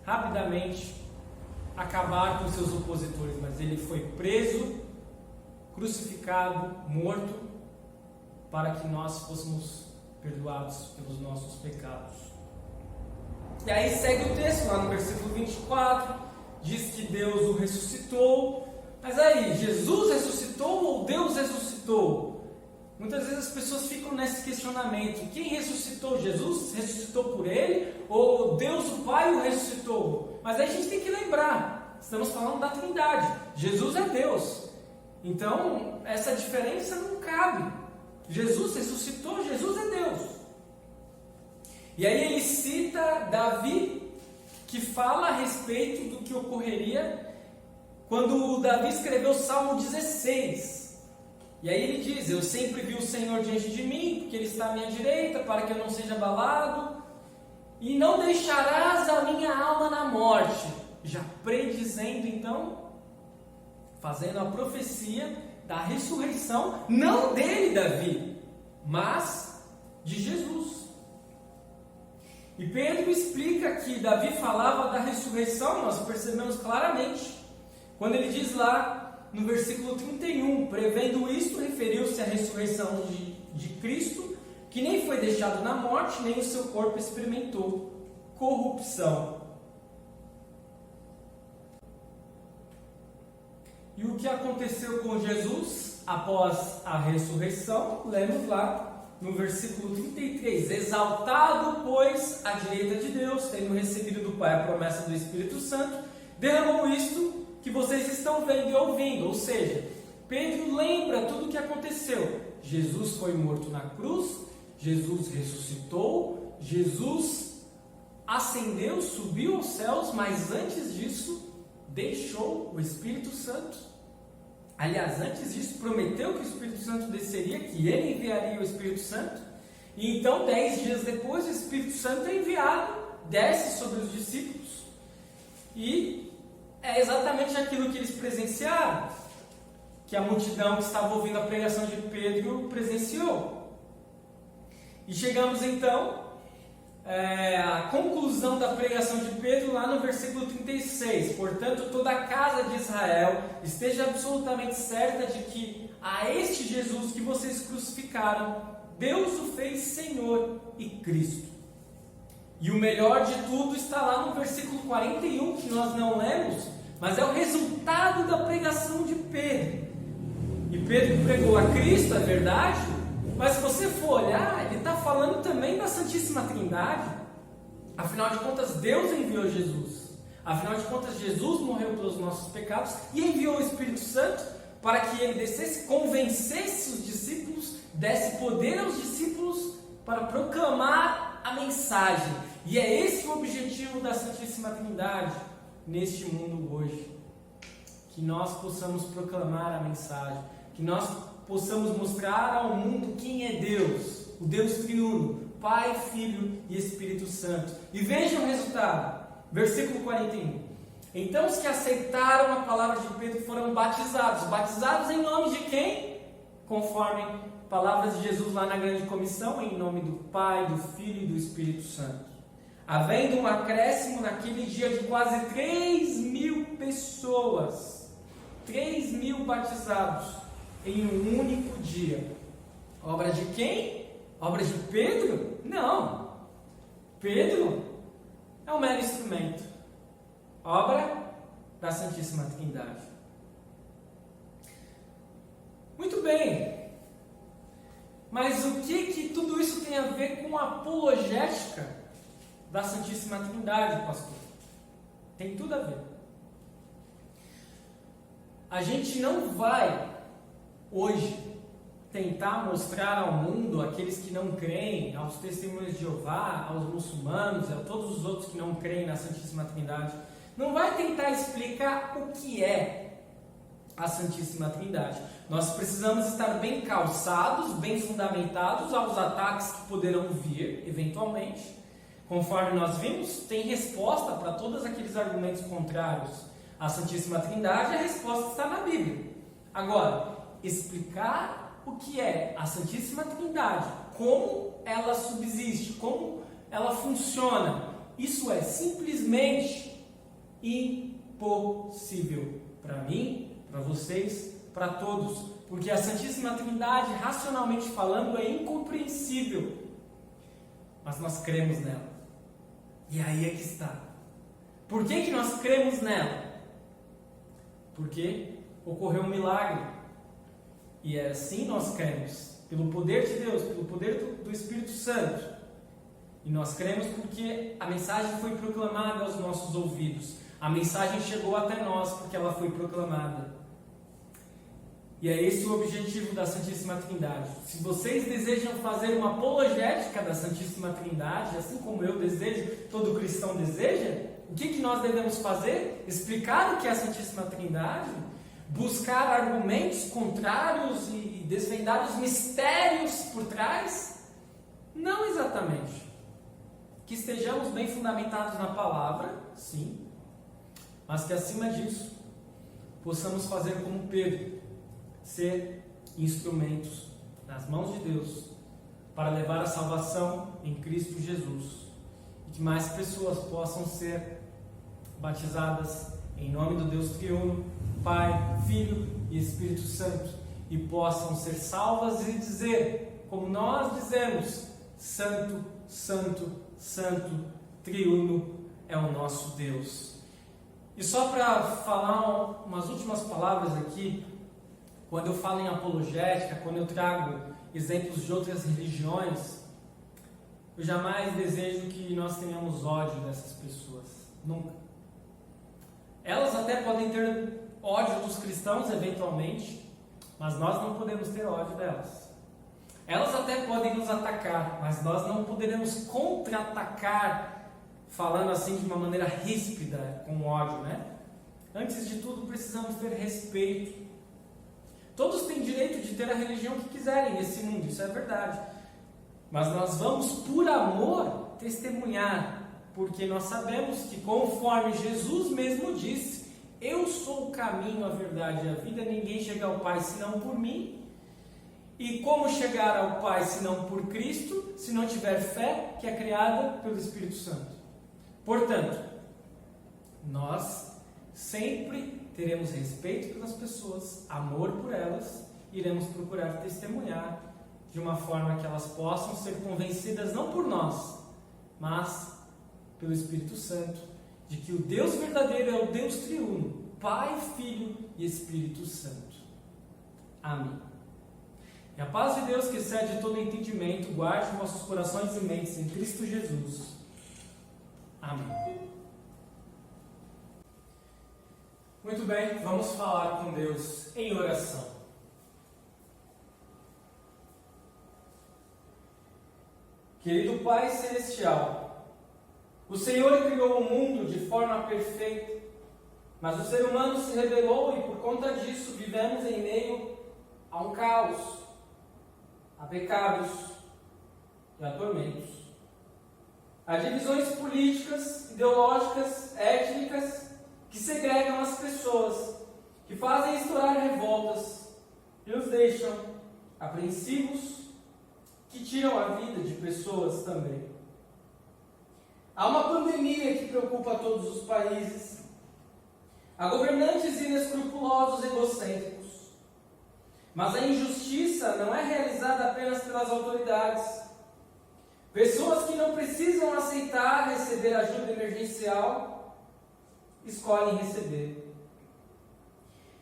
rapidamente acabar com seus opositores, mas ele foi preso, crucificado, morto, para que nós fôssemos perdoados pelos nossos pecados. E aí segue o texto lá no versículo 24, diz que Deus o ressuscitou. Mas aí, Jesus ressuscitou ou Deus ressuscitou? Muitas vezes as pessoas ficam nesse questionamento: quem ressuscitou? Jesus ressuscitou por ele? Ou Deus o Pai o ressuscitou? Mas aí a gente tem que lembrar, estamos falando da Trindade. Jesus é Deus. Então, essa diferença não cabe. Jesus ressuscitou, Jesus é Deus. E aí ele cita Davi, que fala a respeito do que ocorreria quando Davi escreveu o Salmo 16. E aí ele diz: eu sempre vi o Senhor diante de mim, porque Ele está à minha direita, para que eu não seja abalado, e não deixarás a minha alma na morte. Já predizendo então, fazendo a profecia da ressurreição, não dele, Davi, mas de Jesus. E Pedro explica que Davi falava da ressurreição, nós percebemos claramente, quando ele diz lá, no versículo 31, prevendo isto, referiu-se à ressurreição de Cristo, que nem foi deixado na morte, nem o seu corpo experimentou corrupção. E o que aconteceu com Jesus após a ressurreição? Lemos lá no versículo 33. Exaltado, pois, à direita de Deus, tendo recebido do Pai a promessa do Espírito Santo, derramou isto que vocês estão vendo e ouvindo. Ou seja, Pedro lembra tudo o que aconteceu. Jesus foi morto na cruz, Jesus ressuscitou, Jesus ascendeu, subiu aos céus, mas antes disso deixou o Espírito Santo. Aliás, antes disso, prometeu que o Espírito Santo desceria, que ele enviaria o Espírito Santo. E então, 10 dias depois, o Espírito Santo é enviado, desce sobre os discípulos. E é exatamente aquilo que eles presenciaram, que a multidão que estava ouvindo a pregação de Pedro presenciou. E chegamos então a conclusão da pregação de Pedro lá no versículo 36. Portanto, toda a casa de Israel esteja absolutamente certa de que a este Jesus que vocês crucificaram, Deus o fez Senhor e Cristo. E o melhor de tudo está lá no versículo 41, que nós não lemos, mas é o resultado da pregação de Pedro. E Pedro pregou a Cristo, é verdade, mas se você for olhar, ele está falando também da Santíssima Trindade. Afinal de contas, Deus enviou Jesus. Afinal de contas, Jesus morreu pelos nossos pecados e enviou o Espírito Santo para que ele descesse, convencesse os discípulos, desse poder aos discípulos para proclamar a mensagem. E é esse o objetivo da Santíssima Trindade neste mundo hoje. Que nós possamos proclamar a mensagem, que nós possamos mostrar ao mundo quem é Deus, o Deus triuno, Pai, Filho e Espírito Santo. E vejam o resultado, versículo 41. Então os que aceitaram a palavra de Pedro foram batizados. Batizados em nome de quem? Conforme palavras de Jesus lá na grande comissão, em nome do Pai, do Filho e do Espírito Santo. Havendo um acréscimo naquele dia de quase 3.000 pessoas, 3.000 batizados em um único dia. Obra de quem? Obra de Pedro? Não. Pedro é um mero instrumento. Obra da Santíssima Trindade. Muito bem. Mas o que tudo isso tem a ver com a apologética da Santíssima Trindade, pastor? Tem tudo a ver. A gente não vai hoje tentar mostrar ao mundo, aqueles que não creem, aos testemunhos de Jeová, aos muçulmanos, a todos os outros que não creem na Santíssima Trindade, não vai tentar explicar o que é a Santíssima Trindade. Nós precisamos estar bem calçados, bem fundamentados aos ataques que poderão vir, eventualmente. Conforme nós vimos, tem resposta para todos aqueles argumentos contrários à Santíssima Trindade, a resposta está na Bíblia. Agora, explicar o que é a Santíssima Trindade, como ela subsiste, como ela funciona, isso é simplesmente impossível para mim, para vocês, para todos, porque a Santíssima Trindade, racionalmente falando, é incompreensível, mas nós cremos nela. E aí é que está. Por que nós cremos nela? Porque ocorreu um milagre. E é assim nós cremos, pelo poder de Deus, pelo poder do Espírito Santo. E nós cremos porque a mensagem foi proclamada aos nossos ouvidos. A mensagem chegou até nós porque ela foi proclamada. E é esse o objetivo da Santíssima Trindade. Se vocês desejam fazer uma apologética da Santíssima Trindade, assim como eu desejo, todo cristão deseja, o que nós devemos fazer? Explicar o que é a Santíssima Trindade? Buscar argumentos contrários e desvendar os mistérios por trás? Não exatamente. Que estejamos bem fundamentados na palavra, sim, mas que acima disso possamos fazer como Pedro, ser instrumentos nas mãos de Deus para levar a salvação em Cristo Jesus, e que mais pessoas possam ser batizadas em nome do Deus triuno, Pai, Filho e Espírito Santo, e possam ser salvas e dizer, como nós dizemos, Santo, Santo, Santo, triuno é o nosso Deus. E só para falar umas últimas palavras aqui, quando eu falo em apologética, quando eu trago exemplos de outras religiões, eu jamais desejo que nós tenhamos ódio dessas pessoas. Nunca. Elas até podem ter ódio dos cristãos, eventualmente, mas nós não podemos ter ódio delas. Elas até podem nos atacar, mas nós não poderemos contra-atacar, falando assim de uma maneira ríspida, com ódio, né? Antes de tudo, precisamos ter respeito. Todos têm direito de ter a religião que quiserem nesse mundo, isso é verdade. Mas nós vamos, por amor, testemunhar, porque nós sabemos que, conforme Jesus mesmo disse, eu sou o caminho, a verdade e a vida, ninguém chega ao Pai senão por mim. E como chegar ao Pai senão por Cristo, se não tiver fé, que é criada pelo Espírito Santo? Portanto, nós sempre teremos respeito pelas pessoas, amor por elas, iremos procurar testemunhar de uma forma que elas possam ser convencidas não por nós, mas pelo Espírito Santo, de que o Deus verdadeiro é o Deus triuno, Pai, Filho e Espírito Santo. Amém. E a paz de Deus, que excede todo entendimento, guarde vossos corações e mentes em Cristo Jesus. Amém. Muito bem, vamos falar com Deus em oração. Querido Pai Celestial, o Senhor criou o mundo de forma perfeita, mas o ser humano se rebelou e por conta disso vivemos em meio a um caos, a pecados e a tormentos. Há divisões políticas, ideológicas, étnicas, que segregam as pessoas, que fazem estourar revoltas e os deixam apreensivos, que tiram a vida de pessoas também. Há uma pandemia que preocupa todos os países. Há governantes inescrupulosos e egocêntricos. Mas a injustiça não é realizada apenas pelas autoridades. Pessoas que não precisam aceitar receber ajuda emergencial, escolhem receber.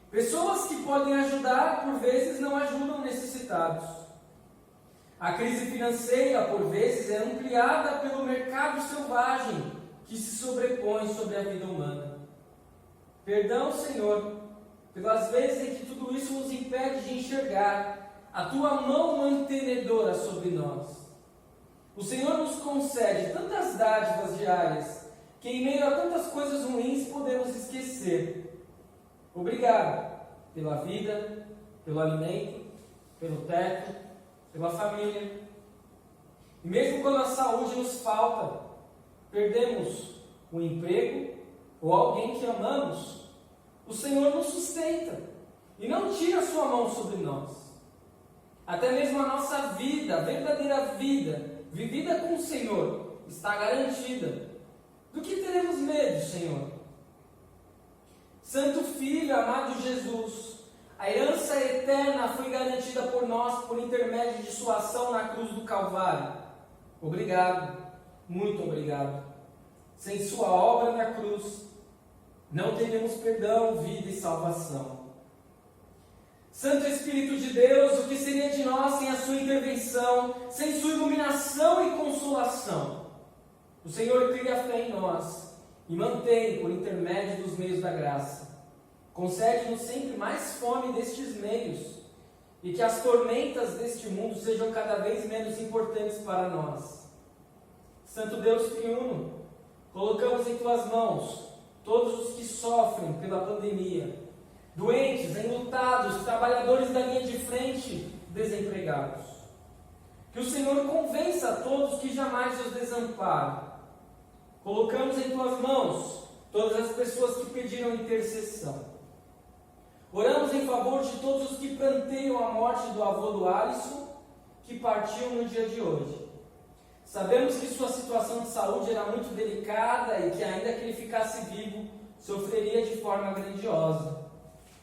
Pessoas que podem ajudar, por vezes, não ajudam necessitados. A crise financeira, por vezes, é ampliada pelo mercado selvagem que se sobrepõe sobre a vida humana. Perdão, Senhor, pelas vezes em que tudo isso nos impede de enxergar a Tua mão mantenedora sobre nós. O Senhor nos concede tantas dádivas diárias que em meio a tantas coisas ruins podemos esquecer. Obrigado pela vida, pelo alimento, pelo teto, pela família. E mesmo quando a saúde nos falta, perdemos o emprego ou alguém que amamos, o Senhor nos sustenta e não tira a sua mão sobre nós. Até mesmo a nossa vida, a verdadeira vida, vivida com o Senhor, está garantida. Do que teremos medo, Senhor? Santo Filho, amado Jesus, a herança eterna foi garantida por nós por intermédio de sua ação na cruz do Calvário. Obrigado, muito obrigado. Sem sua obra na cruz, não teremos perdão, vida e salvação. Santo Espírito de Deus, o que seria de nós sem a sua intervenção, sem sua iluminação e consolação? O Senhor cria fé em nós e mantém por intermédio dos meios da graça. Concede-nos sempre mais fome destes meios e que as tormentas deste mundo sejam cada vez menos importantes para nós. Santo Deus triuno, colocamos em Tuas mãos todos os que sofrem pela pandemia, doentes, enlutados, trabalhadores da linha de frente, desempregados. Que o Senhor convença a todos que jamais os desamparam. Colocamos em Tuas mãos todas as pessoas que pediram intercessão. Oramos em favor de todos os que planteiam a morte do avô do Alisson, que partiu no dia de hoje. Sabemos que sua situação de saúde era muito delicada e que ainda que ele ficasse vivo, sofreria de forma grandiosa.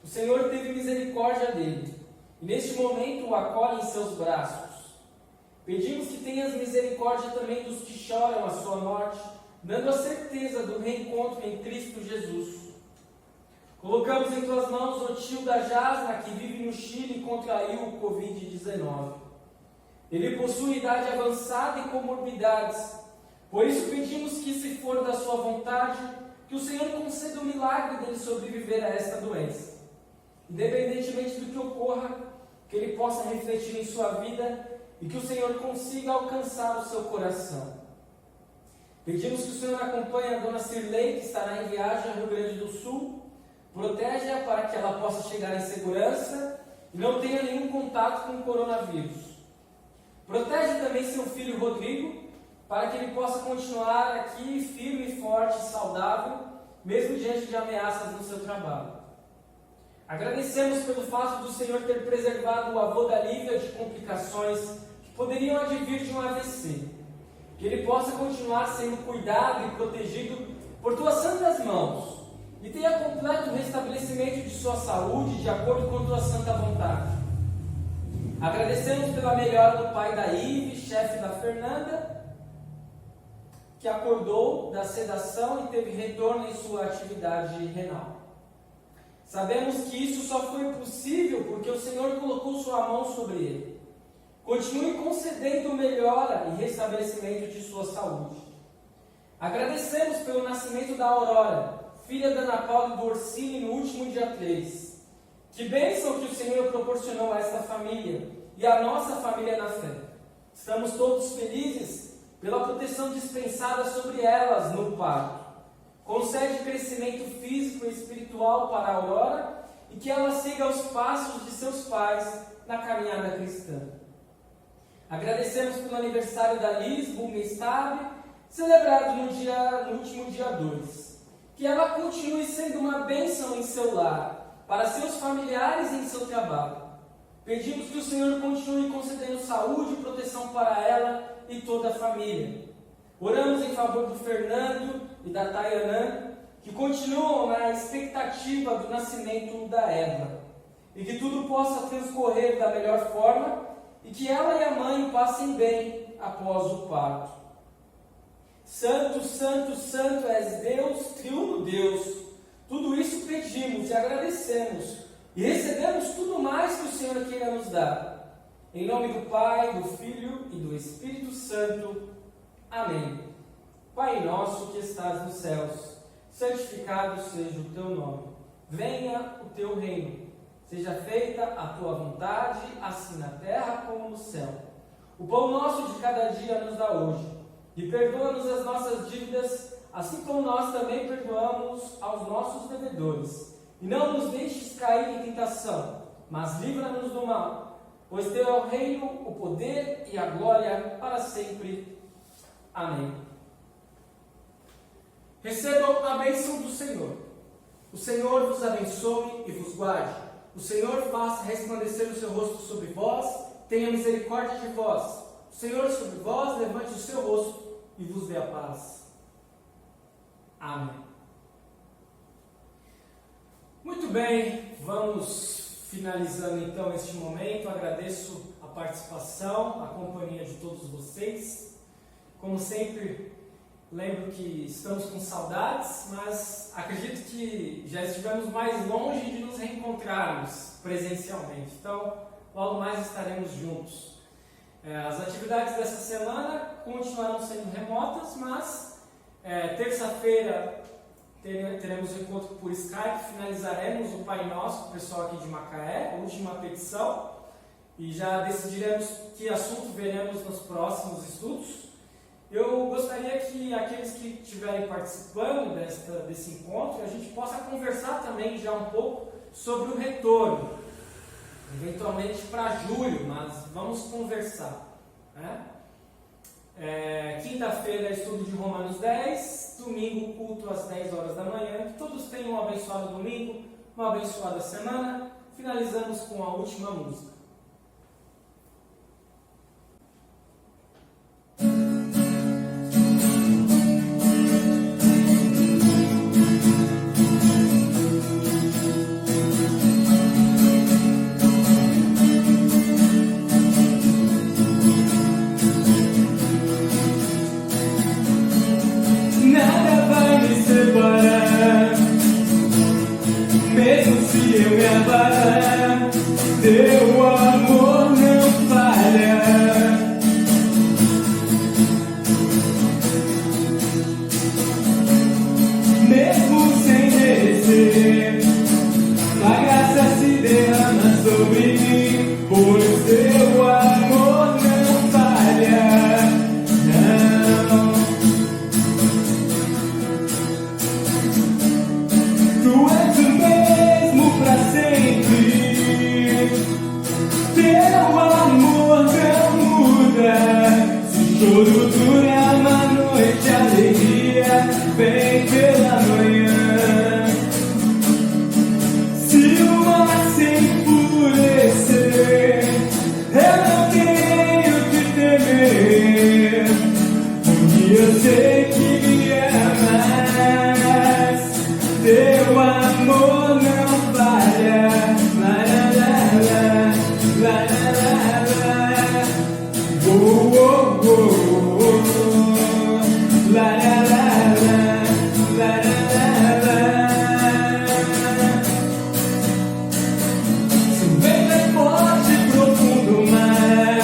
O Senhor teve misericórdia dele e neste momento o acolhe em seus braços. Pedimos que tenhas misericórdia também dos que choram a sua morte, dando a certeza do reencontro em Cristo Jesus. Colocamos em tuas mãos o tio da Jasna, que vive no Chile e contraiu o Covid-19. Ele possui idade avançada e comorbidades. Por isso pedimos que, se for da sua vontade, que o Senhor conceda o milagre dele sobreviver a esta doença. Independentemente do que ocorra, que ele possa refletir em sua vida e que o Senhor consiga alcançar o seu coração. Pedimos que o Senhor acompanhe a dona Cirlei, que estará em viagem ao Rio Grande do Sul. Proteja-a para que ela possa chegar em segurança e não tenha nenhum contato com o coronavírus. Protege também seu filho Rodrigo, para que ele possa continuar aqui firme, forte e saudável, mesmo diante de ameaças no seu trabalho. Agradecemos pelo fato do Senhor ter preservado o avô da Lívia de complicações que poderiam advir de um AVC. Que ele possa continuar sendo cuidado e protegido por tuas santas mãos e tenha completo restabelecimento de sua saúde de acordo com tua santa vontade. Agradecemos pela melhora do pai da Ive, chefe da Fernanda, que acordou da sedação e teve retorno em sua atividade renal. Sabemos que isso só foi possível porque o Senhor colocou sua mão sobre ele. Continue concedendo melhora e restabelecimento de sua saúde. Agradecemos pelo nascimento da Aurora, filha da Ana Paula e do Orsini, no último dia 3. Que bênção que o Senhor proporcionou a esta família e a nossa família na fé. Estamos todos felizes pela proteção dispensada sobre elas no parto. Concede crescimento físico e espiritual para a Aurora e que ela siga os passos de seus pais na caminhada cristã. Agradecemos pelo aniversário da Liz Bumestab, celebrado no último dia 2. Que ela continue sendo uma bênção em seu lar, para seus familiares e em seu trabalho. Pedimos que o Senhor continue concedendo saúde e proteção para ela e toda a família. Oramos em favor do Fernando e da Tayanã, que continuam na expectativa do nascimento da Eva, e que tudo possa transcorrer da melhor forma e que ela e a mãe passem bem após o parto. Santo, santo, santo és Deus, triuno Deus. Tudo isso pedimos e agradecemos e recebemos tudo mais que o Senhor queira nos dar. Em nome do Pai, do Filho e do Espírito Santo. Amém. Pai nosso que estás nos céus, santificado seja o teu nome. Venha o teu reino. Seja feita a tua vontade, assim na terra como no céu. O pão nosso de cada dia nos dá hoje. E perdoa-nos as nossas dívidas, assim como nós também perdoamos aos nossos devedores. E não nos deixes cair em tentação, mas livra-nos do mal. Pois teu é o reino, o poder e a glória para sempre. Amém. Recebam a bênção do Senhor. O Senhor vos abençoe e vos guarde. O Senhor faça resplandecer o seu rosto sobre vós, tenha misericórdia de vós. O Senhor sobre vós levante o seu rosto e vos dê a paz. Amém. Muito bem, vamos finalizando então este momento. Agradeço a participação, a companhia de todos vocês. Como sempre, lembro que estamos com saudades, mas acredito que já estivemos mais longe de nos reencontrarmos presencialmente. Então, logo mais estaremos juntos. As atividades dessa semana continuarão sendo remotas, mas terça-feira teremos um encontro por Skype, finalizaremos o Pai Nosso com o pessoal aqui de Macaé, a última petição, e já decidiremos que assunto veremos nos próximos estudos. Eu gostaria que aqueles que estiverem participando desse encontro, a gente possa conversar também já um pouco sobre o retorno, eventualmente para julho, mas vamos conversar, né? Quinta-feira, estudo de Romanos 10, domingo, culto às 10 horas da manhã. Que todos tenham um abençoado domingo, uma abençoada semana. Finalizamos com a última música. teu amor não falha. Mesmo sem merecer, a graça se derrama sobre mim, pois teu amor não falha. Não. Tu és o mesmo pra sempre. Teu amor não muda. Se o choro dura uma noite, a alegria vem pela manhã. Se o mar se enfurecer, eu não tenho que temer, porque eu sei que me amas. Teu amor não falha. La la la la, la la la la. Oh oh oh oh. La la la la, la la la la. Se o vento é forte e profundo mar,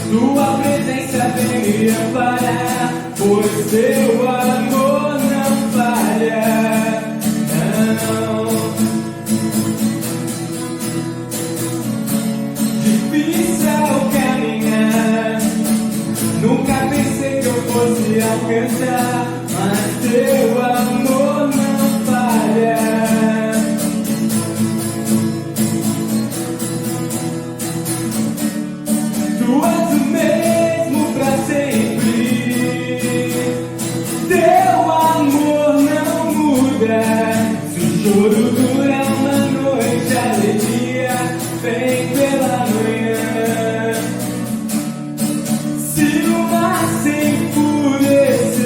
tua presença vem me amparar, pois teu amor não falha. Não. Difícil é o caminhar, nunca pensei que eu fosse alcançar, mas teu amor não falha. Tu és o mesmo pra sempre. Teu amor não muda. Se o choro dura uma noite, a alegria vem pela manhã. Se o mar se enfurecer,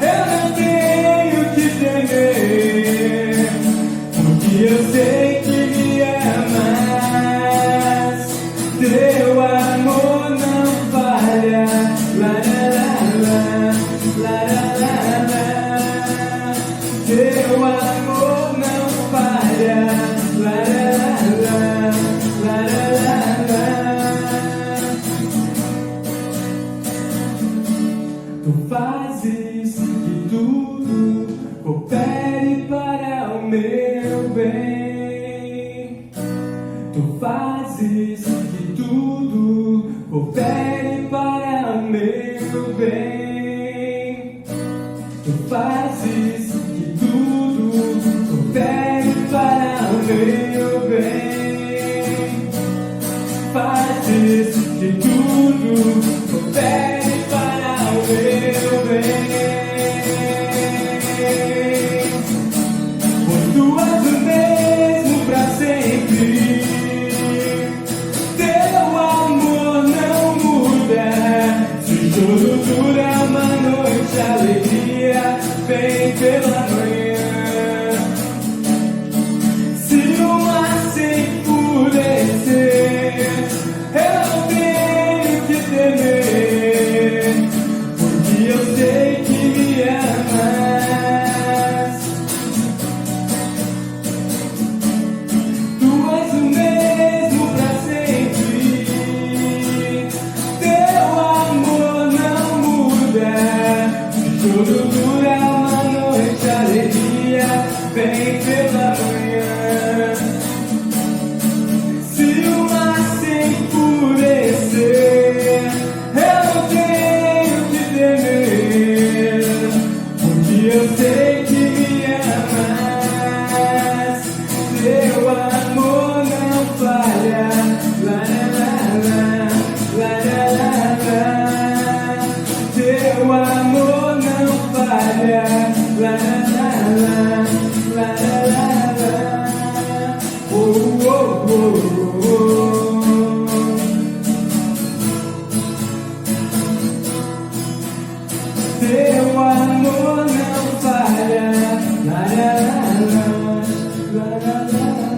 eu não tenho que temer, porque eu sei que me amas. Teu amor não falha. La la la la, la la la la. Teu amor não falha. La la la la, la la la la. Tu fazes que tudo coopere para o meu bem. Tu fazes que tudo coopere para o meu bem. Tu fazes que tudo coopere para o meu bem. Fazes que tudo coopere para o meu bem. Pois tu és o mesmo pra sempre. Teu amor não muda. Se o choro dura uma noite, a alegria vem pela manhã. Se o mar se enfurecer, eu não tenho que temer, porque eu sei que me amas. Tu és o mesmo pra sempre. Teu amor não muda. Se o choro dura uma noite, a alegria vem pela manhã. Se o mar se enfurecer, eu não tenho que temer, porque eu sei que me amas. Teu amor não falha. La la la la, la la la la. Teu amor não falha. La la la la, la la la la. Oh oh oh oh. Teu amor não falha. La la la la, la la la.